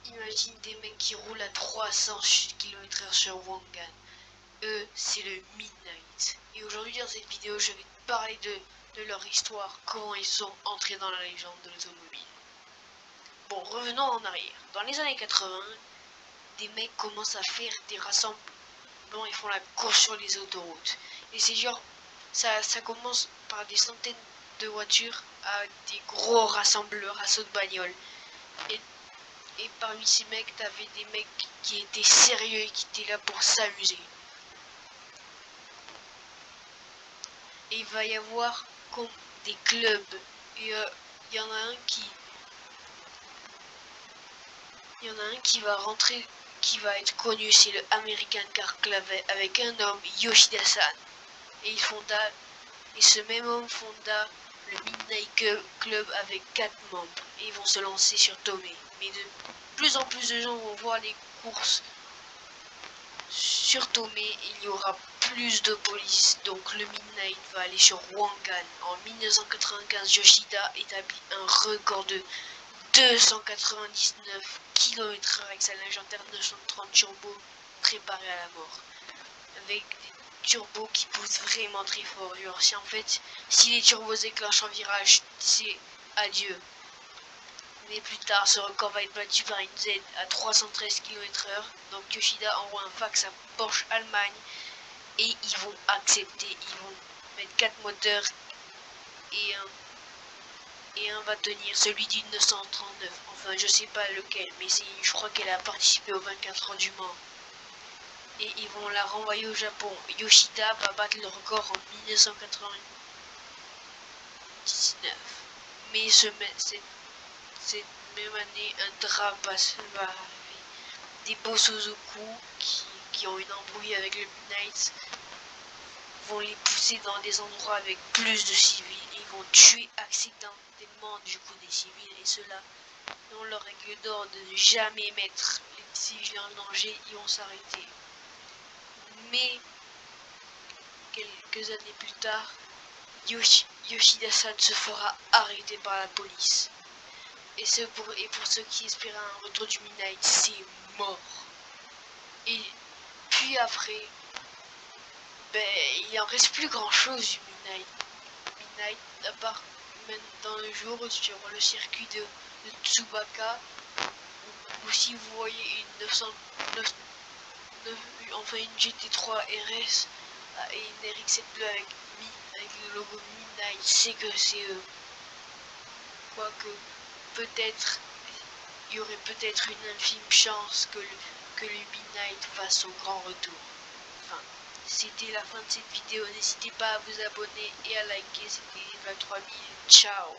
imagine des mecs qui roulent à 300 km/h sur Wangan. Eux, c'est le Midnight. Et aujourd'hui, dans cette vidéo, je vais te parler de leur histoire, comment ils sont entrés dans la légende de l'automobile. Bon, revenons en arrière. Dans les années 80, des mecs commencent à faire des rassemblements, ils font la course sur les autoroutes. Et c'est genre, ça commence par des centaines de voitures à des gros rassembleurs, assauts de bagnoles. Et parmi ces mecs, t'avais des mecs qui étaient sérieux et qui étaient là pour s'amuser. Et il va y avoir comme des clubs. Et il y en a un qui va rentrer, qui va être connu, c'est le American Car Club avec un homme, Yoshida-san. Et ce même homme fonda le Midnight Club avec 4 membres. Et ils vont se lancer sur Tomei. Mais de plus en plus de gens vont voir les courses sur Tomei. Il y aura plus de police. Donc le Midnight va aller sur Wangan. En 1995, Yoshida établit un record de 299 km/h avec sa légendaire 930 turbo préparée à la mort. Avec des turbos qui poussent vraiment très fort. Genre, si les turbos déclenchent en virage, c'est adieu. Mais plus tard, ce record va être battu par une Z à 313 km/h. Donc Yoshida envoie un fax à Porsche Allemagne et ils vont accepter. Ils vont mettre 4 moteurs et un va tenir, celui du 939. Enfin, je sais pas lequel, mais je crois qu'elle a participé aux 24 heures du Mans. Et ils vont la renvoyer au Japon. Yoshida va battre le record en 1999. Mais cette même année, un drame va arriver. Des Bosozoku qui ont une embrouille avec le Midnight vont les pousser dans des endroits avec plus de civils. Ils vont tuer accidentellement du coup des civils, et ceux-là ont leur règle d'or de ne jamais mettre les civils en danger. Ils vont s'arrêter. Mais quelques années plus tard, Yoshida-san se fera arrêter par la police. Et pour ceux qui espéraient un retour du Midnight, c'est mort. Et puis après, il en reste plus grand chose du Midnight. À part dans le jour sur le circuit de Tsubaka, ou si vous voyez une une GT3 RS et une RX-7 bleue avec le logo Midnight, c'est que c'est eux. Quoique peut-être il y aurait peut-être une infime chance que le Midnight fasse son grand retour. Enfin, c'était la fin de cette vidéo. N'hésitez pas à vous abonner et à liker. C'était Eva 3000. Ciao.